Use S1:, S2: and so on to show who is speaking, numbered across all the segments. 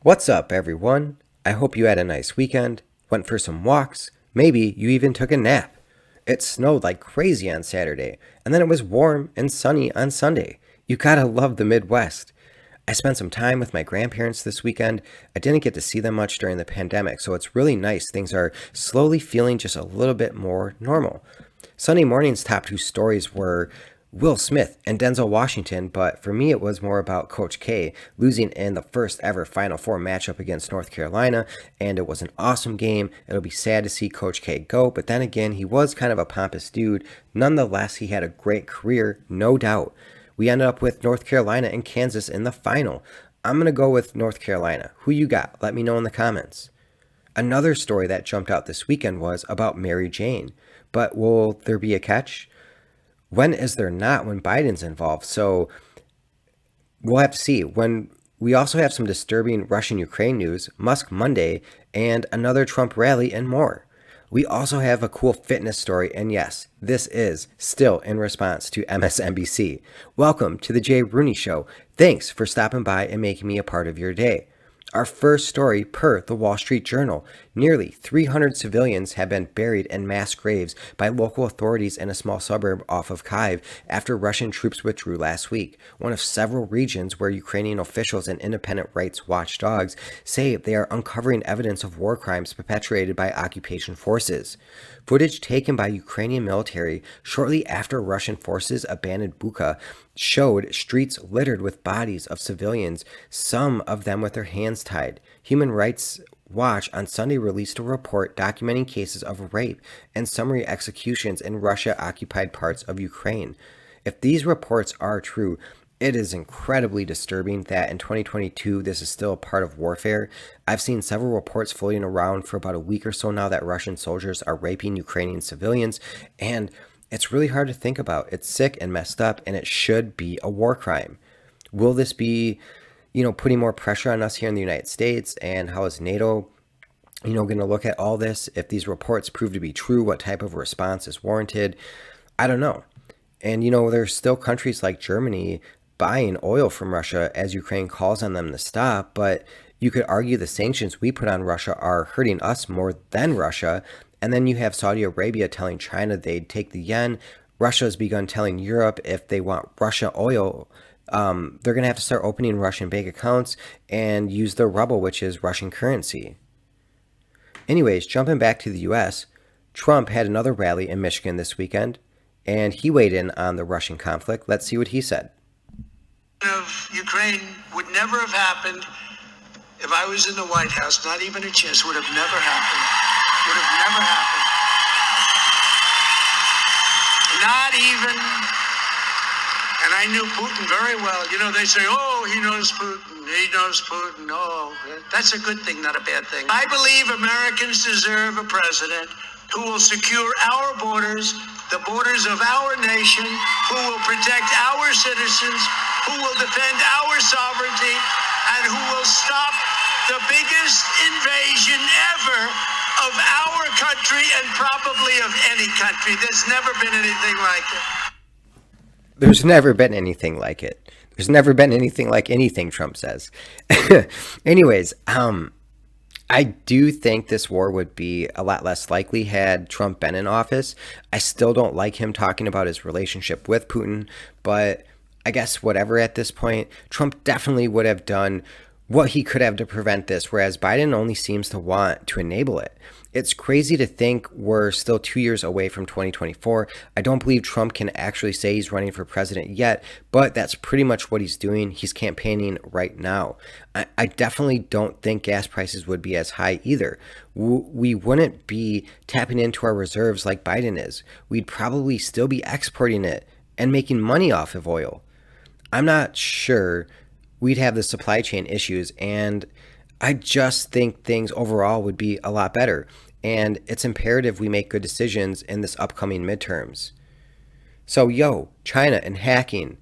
S1: What's up, everyone? I hope you had a nice weekend, went for some walks, maybe you even took a nap. It snowed like crazy on Saturday, and then it was warm and sunny on Sunday. You gotta love the Midwest. I spent some time with my grandparents this weekend. I didn't get to see them much during the pandemic, so it's really nice. Things are slowly feeling just a little bit more normal. Sunday morning's top two stories were Will Smith and Denzel Washington, but for me it was more about Coach K losing in the first ever Final Four matchup against North Carolina, and it was an awesome game. It'll be sad to see Coach K go, but then again, he was kind of a pompous dude. Nonetheless, he had a great career, no doubt. We ended up with North Carolina and Kansas in the final. I'm going to go with North Carolina. Who you got? Let me know in the comments. Another story that jumped out this weekend was about Mary Jane. But will there be a catch? When is there not when Biden's involved? So we'll have to see. When we also have some disturbing Russian-Ukraine news, Musk Monday, and another Trump rally and more. We also have a cool fitness story, and yes, this is still in response to MSNBC. Welcome to the Jay Rooney Show. Thanks for stopping by and making me a part of your day. Our first story, per the Wall Street Journal, nearly 300 civilians have been buried in mass graves by local authorities in a small suburb off of Kyiv after Russian troops withdrew last week, one of several regions where Ukrainian officials and independent rights watchdogs say they are uncovering evidence of war crimes perpetrated by occupation forces. Footage taken by Ukrainian military shortly after Russian forces abandoned Bucha showed streets littered with bodies of civilians, some of them with their hands tied. Human Rights Watch on Sunday released a report documenting cases of rape and summary executions in Russia-occupied parts of Ukraine. If these reports are true, it is incredibly disturbing that in 2022 this is still a part of warfare. I've seen several reports floating around for about a week or so now that Russian soldiers are raping Ukrainian civilians, and it's really hard to think about. It's sick and messed up, and it should be a war crime. Will this be, putting more pressure on us here in the United States? And how is NATO, going to look at all this? If these reports prove to be true, what type of response is warranted? I don't know. And, there's still countries like Germany buying oil from Russia as Ukraine calls on them to stop, but you could argue the sanctions we put on Russia are hurting us more than Russia. And then you have Saudi Arabia telling China they'd take the yen. Russia has begun telling Europe if they want Russia oil, they're going to have to start opening Russian bank accounts and use the ruble, which is Russian currency. Anyways, jumping back to the U.S., Trump had another rally in Michigan this weekend, and he weighed in on the Russian conflict. Let's see what he said.
S2: Of Ukraine would never have happened if I was in the White House. Not even a chance. Would have never happened. Would have never happened. Not even. And I knew Putin very well. They say, oh, he knows Putin. He knows Putin. Oh, that's a good thing, not a bad thing. I believe Americans deserve a president who will secure our borders, the borders of our nation, who will protect our citizens, who will defend our sovereignty, and who will stop the biggest invasion ever of our country and probably of any country. There's never been anything like it.
S1: There's never been anything like it. There's never been anything like anything, Trump says. Anyways, I do think this war would be a lot less likely had Trump been in office. I still don't like him talking about his relationship with Putin, but I guess whatever at this point, Trump definitely would have done what he could have to prevent this, whereas Biden only seems to want to enable it. It's crazy to think we're still 2 years away from 2024. I don't believe Trump can actually say he's running for president yet, but that's pretty much what he's doing. He's campaigning right now. I definitely don't think gas prices would be as high either. We wouldn't be tapping into our reserves like Biden is. We'd probably still be exporting it and making money off of oil. I'm not sure we'd have the supply chain issues, and I just think things overall would be a lot better. And it's imperative we make good decisions in this upcoming midterms. So, China and hacking.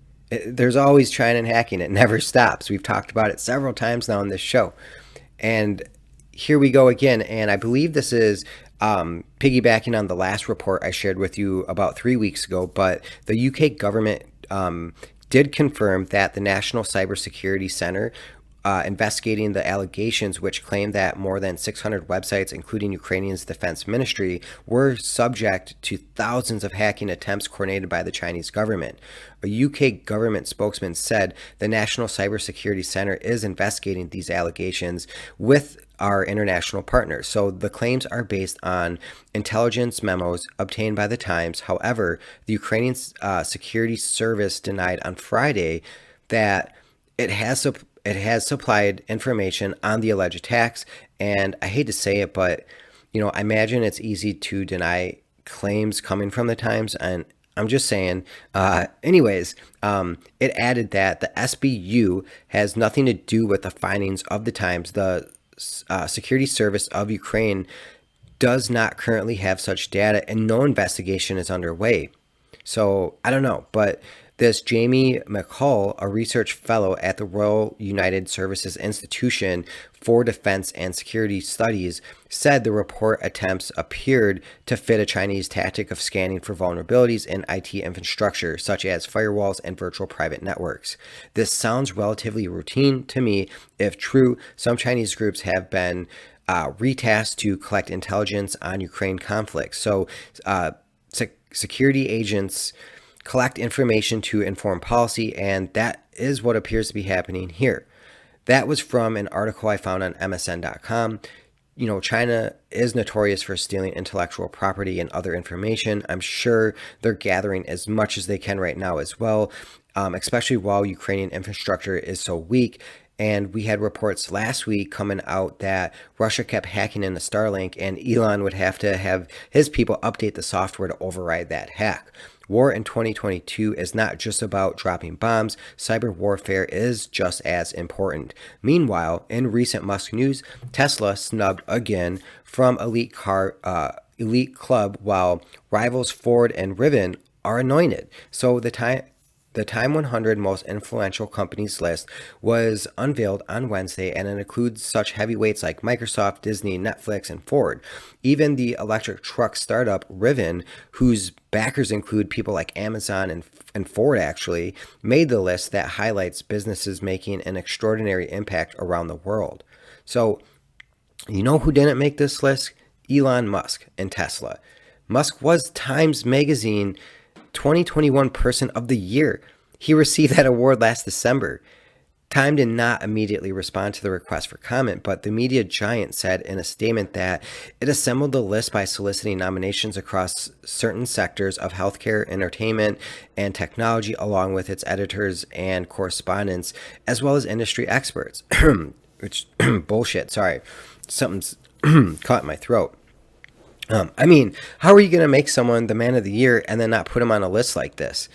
S1: There's always China and hacking. It never stops. We've talked about it several times now on this show. And here we go again. And I believe this is piggybacking on the last report I shared with you about 3 weeks ago. But the UK government did confirm that the National Cybersecurity Center investigating the allegations which claim that more than 600 websites, including Ukraine's defense ministry, were subject to thousands of hacking attempts coordinated by the Chinese government. A UK government spokesman said the National Cybersecurity Center is investigating these allegations with our international partners. So the claims are based on intelligence memos obtained by the Times. However, the Ukrainian security service denied on Friday that it has supplied information on the alleged attacks. And I hate to say it, but I imagine it's easy to deny claims coming from the Times, and I'm just saying. Anyways, it added that the SBU has nothing to do with the findings of the Times. The Security Service of Ukraine does not currently have such data, and no investigation is underway. So I don't know, but this Jamie McCall, a research fellow at the Royal United Services Institution for Defense and Security Studies, said the report attempts appeared to fit a Chinese tactic of scanning for vulnerabilities in IT infrastructure, such as firewalls and virtual private networks. This sounds relatively routine to me. If true, some Chinese groups have been retasked to collect intelligence on Ukraine conflicts. So security agents collect information to inform policy, and that is what appears to be happening here. That was from an article I found on MSN.com. China is notorious for stealing intellectual property and other information. I'm sure they're gathering as much as they can right now as well, especially while Ukrainian infrastructure is so weak. And we had reports last week coming out that Russia kept hacking into Starlink, and Elon would have to have his people update the software to override that hack. War in 2022 is not just about dropping bombs. Cyber warfare is just as important. Meanwhile, in recent Musk news, Tesla snubbed again from elite club, while rivals Ford and Rivian are anointed. So the Time 100 Most Influential Companies list was unveiled on Wednesday, and it includes such heavyweights like Microsoft, Disney, Netflix, and Ford. Even the electric truck startup Rivian, whose backers include people like Amazon and Ford, actually made the list that highlights businesses making an extraordinary impact around the world. So, who didn't make this list? Elon Musk and Tesla. Musk was Times Magazine 2021 Person of the Year. He received that award last December. Time did not immediately respond to the request for comment, but the media giant said in a statement that it assembled the list by soliciting nominations across certain sectors of healthcare, entertainment, and technology, along with its editors and correspondents, as well as industry experts. Which, bullshit, sorry. Something's caught in my throat. How are you going to make someone the man of the year and then not put him on a list like this?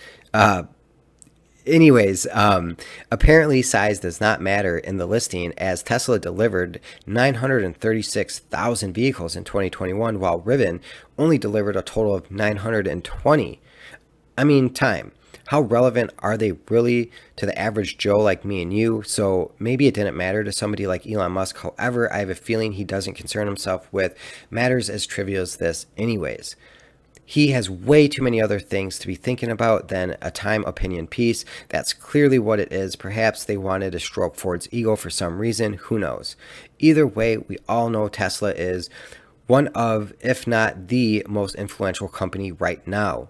S1: Apparently size does not matter in the listing, as Tesla delivered 936,000 vehicles in 2021, while Rivian only delivered a total of 920. Time. How relevant are they really to the average Joe like me and you? So maybe it didn't matter to somebody like Elon Musk. However, I have a feeling he doesn't concern himself with matters as trivial as this anyways. He has way too many other things to be thinking about than a Time opinion piece. That's clearly what it is. Perhaps they wanted to stroke Ford's ego for some reason. Who knows? Either way, we all know Tesla is one of, if not the most influential company right now.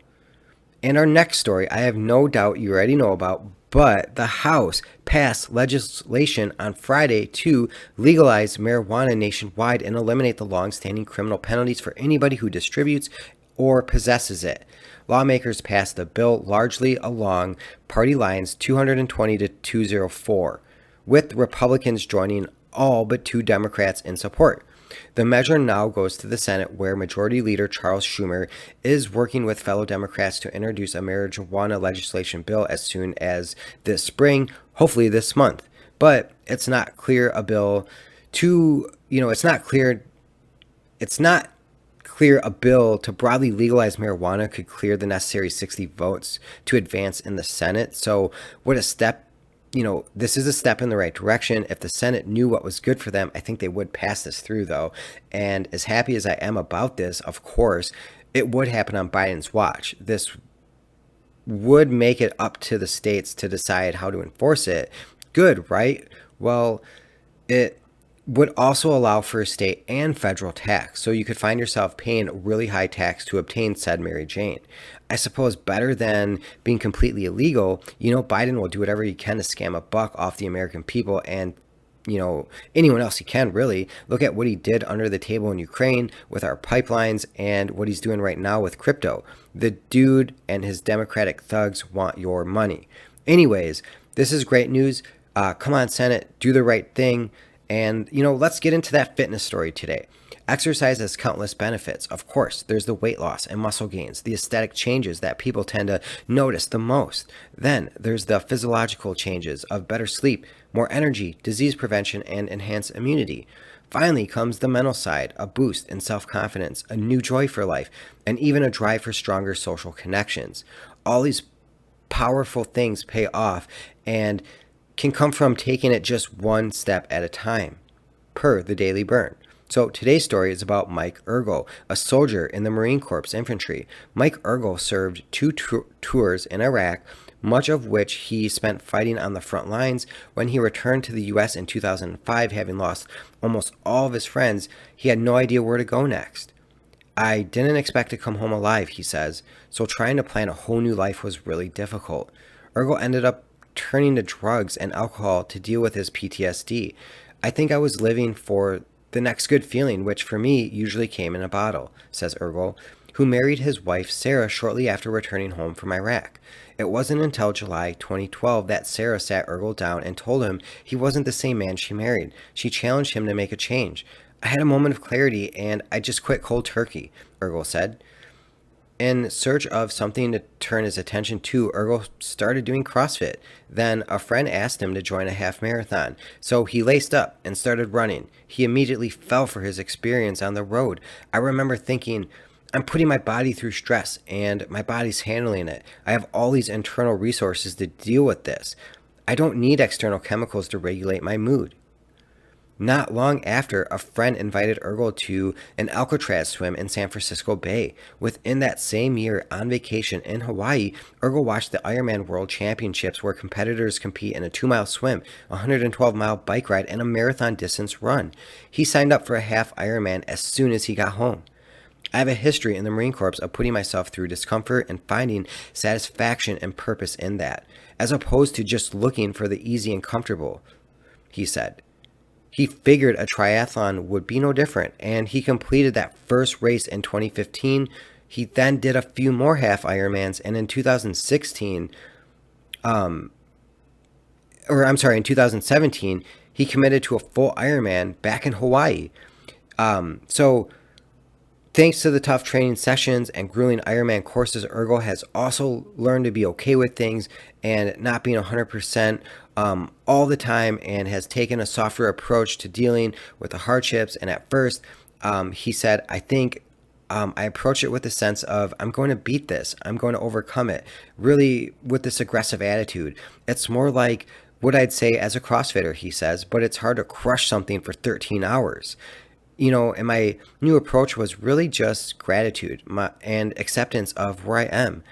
S1: And our next story, I have no doubt you already know about, but the House passed legislation on Friday to legalize marijuana nationwide and eliminate the long-standing criminal penalties for anybody who distributes or possesses it. Lawmakers passed the bill largely along party lines, 220 to 204, with Republicans joining all but 2 Democrats in support. The measure now goes to the Senate, where Majority Leader Charles Schumer is working with fellow Democrats to introduce a marijuana legislation bill as soon as this spring, hopefully this month. But it's not clear a bill to broadly legalize marijuana could clear the necessary 60 votes to advance in the Senate. So this is a step in the right direction. If the Senate knew what was good for them, I think they would pass this through, though. And as happy as I am about this, of course, it would happen on Biden's watch. This would make it up to the states to decide how to enforce it. Good, right? Well, It would also allow for a state and federal tax, so you could find yourself paying really high tax to obtain said Mary Jane. I suppose better than being completely illegal, Biden will do whatever he can to scam a buck off the American people and anyone else he can, really. Look at what he did under the table in Ukraine with our pipelines and what he's doing right now with crypto. The dude and his Democratic thugs want your money. Anyways, this is great news. Come on, Senate, do the right thing. And, let's get into that fitness story today. Exercise has countless benefits. Of course, there's the weight loss and muscle gains, the aesthetic changes that people tend to notice the most. Then there's the physiological changes of better sleep, more energy, disease prevention, and enhanced immunity. Finally comes the mental side, a boost in self-confidence, a new joy for life, and even a drive for stronger social connections. All these powerful things pay off and can come from taking it just one step at a time, per the Daily Burn. So today's story is about Mike Ergel, a soldier in the Marine Corps infantry. Mike Ergel served two tours in Iraq, much of which he spent fighting on the front lines. When he returned to the U.S. in 2005, having lost almost all of his friends, he had no idea where to go next. I didn't expect to come home alive, he says, so trying to plan a whole new life was really difficult. Ergel ended up turning to drugs and alcohol to deal with his PTSD. I think I was living for the next good feeling, which for me usually came in a bottle, says Ergel, who married his wife Sarah shortly after returning home from Iraq. It wasn't until July 2012 that Sarah sat Ergel down and told him he wasn't the same man she married. She challenged him to make a change. I had a moment of clarity and I just quit cold turkey, Ergel said. In search of something to turn his attention to, Ergel started doing CrossFit. Then a friend asked him to join a half marathon, so he laced up and started running. He immediately fell for his experience on the road. I remember thinking, I'm putting my body through stress and my body's handling it. I have all these internal resources to deal with this. I don't need external chemicals to regulate my mood. Not long after, a friend invited Ergel to an Alcatraz swim in San Francisco Bay. Within that same year, on vacation in Hawaii, Ergel watched the Ironman World Championships where competitors compete in a 2-mile swim, a 112-mile bike ride, and a marathon distance run. He signed up for a half Ironman as soon as he got home. I have a history in the Marine Corps of putting myself through discomfort and finding satisfaction and purpose in that, as opposed to just looking for the easy and comfortable, he said. He figured a triathlon would be no different, and he completed that first race in 2015. He then did a few more half Ironmans, and in 2017, he committed to a full Ironman back in Hawaii. So thanks to the tough training sessions and grueling Ironman courses, Ergel has also learned to be okay with things and not being 100% all the time, and has taken a softer approach to dealing with the hardships. And at first, he said, I think I approach it with a sense of, I'm going to beat this. I'm going to overcome it, really with this aggressive attitude. It's more like what I'd say as a CrossFitter, he says, but it's hard to crush something for 13 hours. And my new approach was really just gratitude and acceptance of where I am.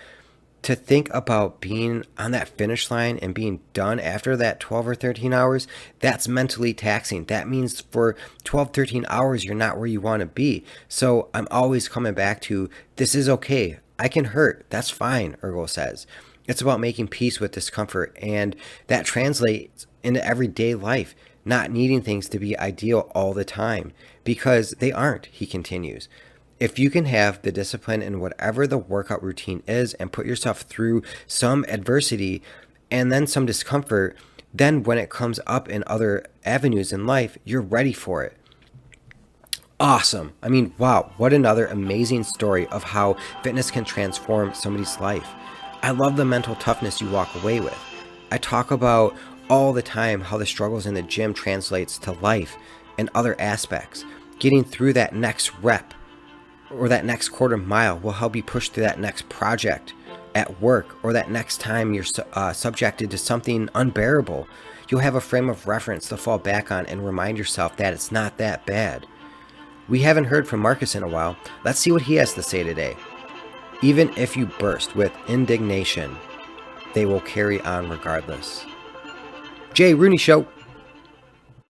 S1: To think about being on that finish line and being done after that 12 or 13 hours, that's mentally taxing. That means for 12, 13 hours, you're not where you want to be. So I'm always coming back to, this is okay. I can hurt. That's fine, Ergel says. It's about making peace with discomfort, and that translates into everyday life, not needing things to be ideal all the time, because they aren't, he continues. If you can have the discipline in whatever the workout routine is and put yourself through some adversity and then some discomfort, then when it comes up in other avenues in life, you're ready for it. Awesome. I mean, wow, what another amazing story of how fitness can transform somebody's life. I love the mental toughness you walk away with. I talk about all the time how the struggles in the gym translates to life and other aspects. Getting through that next rep or that next quarter mile will help you push through that next project at work, or that next time you're subjected to something unbearable. You'll have a frame of reference to fall back on and remind yourself that it's not that bad. We haven't heard from Marcus in a while. Let's see what he has to say today. Even if you burst with indignation, they will carry on regardless. Jay Rooney Show.